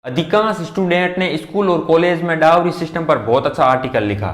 अधिकांश स्टूडेंट ने स्कूल और कॉलेज में डाउरी सिस्टम पर बहुत अच्छा आर्टिकल लिखा,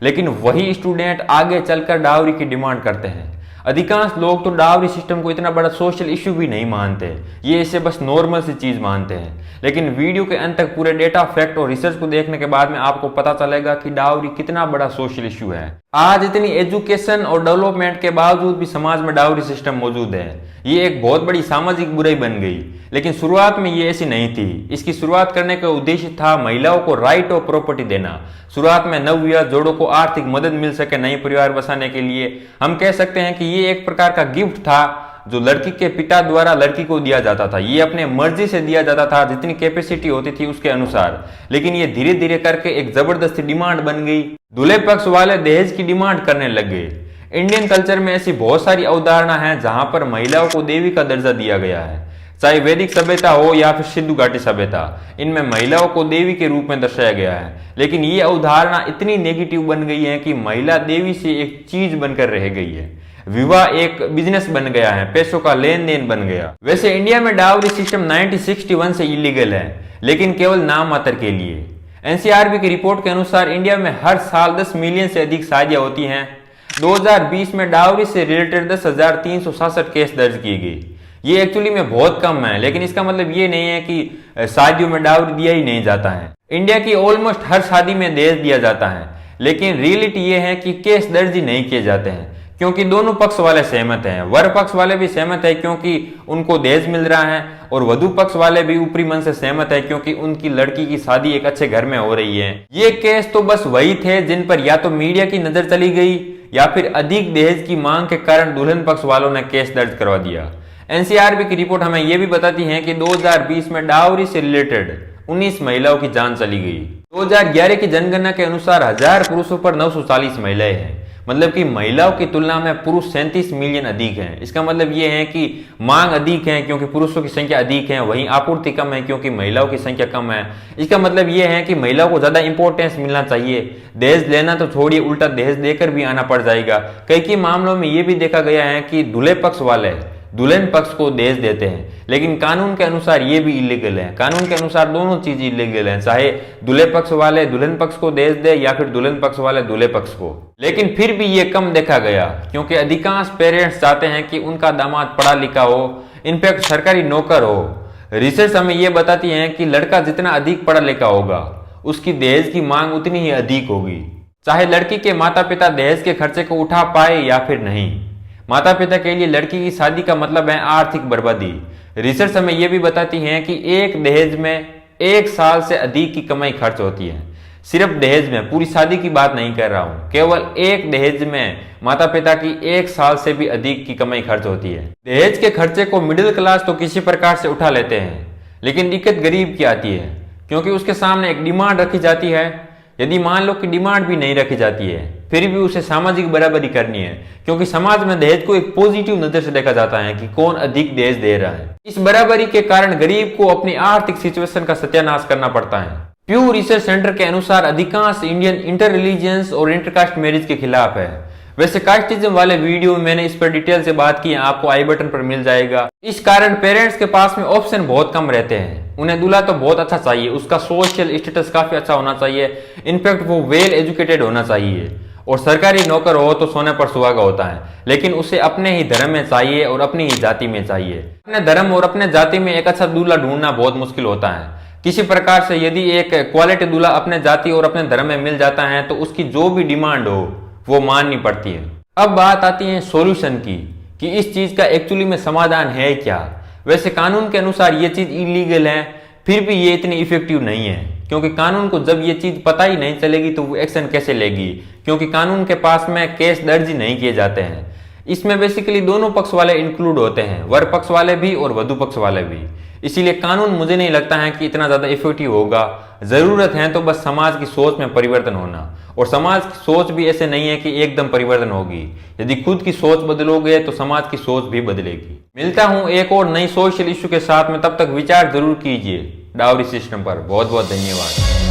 लेकिन वही स्टूडेंट आगे चलकर डाउरी की डिमांड करते हैं। अधिकांश लोग तो डाउरी सिस्टम को इतना बड़ा सोशल इश्यू भी नहीं मानते, ये इसे बस नॉर्मल सी चीज मानते हैं। लेकिन वीडियो के अंत तक पूरे डेटा, फैक्ट और रिसर्च को देखने के बाद में आपको पता चलेगा कि डाउरी कितना बड़ा सोशल इश्यू है। आज इतनी एजुकेशन और डेवलपमेंट के बावजूद भी समाज में डाउरी सिस्टम मौजूद है। ये एक बहुत बड़ी सामाजिक बुराई बन गई, लेकिन शुरुआत में ये ऐसी नहीं थी। इसकी शुरुआत करने का उद्देश्य था महिलाओं को राइट ऑफ प्रॉपर्टी देना। शुरुआत में नवविवाह जोड़ों को आर्थिक मदद मिल सके नए परिवार बसाने के लिए। हम कह सकते हैं कि ये एक प्रकार का गिफ्ट था जो लड़की के पिता द्वारा लड़की को दिया जाता था। ये अपने मर्जी से दिया जाता था, जितनी कैपेसिटी होती थी उसके अनुसार। लेकिन ये धीरे धीरे करके एक जबरदस्ती डिमांड बन गई। दूल्हे पक्ष वाले दहेज की डिमांड करने लग गए। इंडियन कल्चर में ऐसी बहुत सारी अवधारणा है जहां पर महिलाओं को देवी का दर्जा दिया गया है। चाहे वैदिक सभ्यता हो या फिर सिंधु घाटी सभ्यता, इनमें महिलाओं को देवी के रूप में दर्शाया गया है। लेकिन ये अवधारणा इतनी नेगेटिव बन गई है कि महिला देवी से एक चीज बनकर रह गई है। विवाह एक बिजनेस बन गया है, पैसों का लेन देन बन गया। वैसे इंडिया में डाउरी सिस्टम 1961 से इलीगल है, लेकिन केवल नाम मात्र के लिए। एनसीआरबी की रिपोर्ट के अनुसार इंडिया में हर साल 10 मिलियन से अधिक शादियां होती हैं। 2020 में डाउरी से रिलेटेड 10,367 केस दर्ज किए गए। ये एक्चुअली में बहुत कम है, लेकिन इसका मतलब ये नहीं है कि शादियों में डाउरी दिया ही नहीं जाता है। इंडिया की ऑलमोस्ट हर शादी में दहेज दिया जाता है, लेकिन रियलिटी ये है कि केस दर्ज ही नहीं किए जाते हैं, क्योंकि दोनों पक्ष वाले सहमत हैं। वर पक्ष वाले भी सहमत है क्योंकि उनको दहेज मिल रहा है, और वधु पक्ष वाले भी ऊपरी मन से सहमत है क्योंकि उनकी लड़की की शादी एक अच्छे घर में हो रही है। ये केस तो बस वही थे जिन पर या तो मीडिया की नजर चली गई या फिर अधिक दहेज की मांग के कारण दुल्हन पक्ष वालों ने केस दर्ज करवा दिया। एनसीआरबी की रिपोर्ट हमें यह भी बताती है कि 2020 में डाउरी से रिलेटेड 19 महिलाओं की जान चली गई। 2011 की जनगणना के अनुसार 1000 पुरुषों पर 940 महिलाएं हैं। मतलब कि महिलाओं की तुलना में पुरुष 37 मिलियन अधिक हैं। इसका मतलब यह है कि मांग अधिक है क्योंकि पुरुषों की संख्या अधिक है, वहीं आपूर्ति कम है क्योंकि महिलाओं की संख्या कम है। इसका मतलब यह है कि महिलाओं को ज्यादा इंपॉर्टेंस मिलना चाहिए। दहेज लेना तो छोड़िए, उल्टा दहेज देकर भी आना पड़ जाएगा। कई मामलों में यह भी देखा गया है कि दूल्हे पक्ष वाले दुल्हन पक्ष को दहेज देते हैं, लेकिन कानून के अनुसार ये भी इलीगल है। कानून के अनुसार दोनों चीज इलीगल है, चाहे दूल्हे पक्ष वाले दुल्हन पक्ष को दहेज दे या फिर दुल्हन पक्ष वाले दूल्हे पक्ष को। लेकिन फिर भी ये कम देखा गया क्योंकि अधिकांश पेरेंट्स चाहते हैं कि उनका दामाद पढ़ा लिखा हो, इनफैक्ट सरकारी नौकर हो। रिसर्च हमें यह बताती है कि लड़का जितना अधिक पढ़ा लिखा होगा उसकी दहेज की मांग उतनी ही अधिक होगी, चाहे लड़की के माता पिता दहेज के खर्चे को उठा पाए या फिर नहीं। माता पिता के लिए लड़की की शादी का मतलब है आर्थिक बर्बादी। रिसर्च हमें यह भी बताती है कि एक दहेज में 1 साल से अधिक की कमाई खर्च होती है। सिर्फ दहेज में, पूरी शादी की बात नहीं कर रहा हूं, केवल एक दहेज में माता पिता की 1 साल से भी अधिक की कमाई खर्च होती है। दहेज के खर्चे को मिडिल क्लास तो किसी प्रकार से उठा लेते हैं, लेकिन दिक्कत गरीब की आती है क्योंकि उसके सामने एक डिमांड रखी जाती है। यदि मान लो कि डिमांड भी नहीं रखी जाती है, फिर भी उसे सामाजिक बराबरी करनी है, क्योंकि समाज में दहेज को एक पॉजिटिव नजर से देखा जाता है कि कौन अधिक दहेज दे रहा है। इस बराबरी के कारण गरीब को अपनी आर्थिक सिचुएशन का सत्यानाश करना पड़ता है। प्यू रिसर्च सेंटर के अनुसार अधिकांश इंडियन इंटर रिलीजियंस और इंटरकास्ट मैरिज के खिलाफ है। वैसे कास्टिज्म वाले वीडियो में मैंने इस पर डिटेल से बात की है, आपको आई बटन पर मिल जाएगा। इस कारण पेरेंट्स के पास में ऑप्शन बहुत कम रहते हैं। उन्हें दूल्हा तो बहुत अच्छा चाहिए, उसका सोशल स्टेटस काफी अच्छा होना चाहिए, इनफैक्ट वो वेल एजुकेटेड होना चाहिए, और सरकारी नौकर हो तो सोने पर सुहागा होता है। लेकिन उसे अपने ही धर्म में चाहिए और अपनी ही जाति में चाहिए। अपने धर्म और अपने जाति में एक अच्छा दूल्हा ढूंढना बहुत मुश्किल होता है। किसी प्रकार से यदि एक क्वालिटी दूल्हा अपने जाति और अपने धर्म में मिल जाता है तो उसकी जो भी डिमांड हो वो माननी पड़ती है। अब बात आती है सॉल्यूशन की कि इस चीज का एक्चुअली में समाधान है क्या। वैसे कानून के अनुसार ये चीज इलीगल है, फिर भी ये इतनी इफेक्टिव नहीं है, क्योंकि कानून को जब ये चीज पता ही नहीं चलेगी तो वो एक्शन कैसे लेगी, क्योंकि कानून के पास में केस दर्ज ही नहीं किए जाते हैं। इसमें बेसिकली दोनों पक्ष वाले इंक्लूड होते हैं, वर पक्ष वाले भी और वधु पक्ष वाले भी। इसीलिए कानून मुझे नहीं लगता है कि इतना ज्यादा इफेक्टिव होगा। जरूरत है तो बस समाज की सोच में परिवर्तन होना, और समाज की सोच भी ऐसे नहीं है कि एकदम परिवर्तन होगी। यदि खुद की सोच बदलोगे तो समाज की सोच भी बदलेगी। मिलता हूं एक और नई सोशल इश्यू के साथ में, तब तक विचार जरूर कीजिए डाउरी सिस्टम पर। बहुत बहुत धन्यवाद।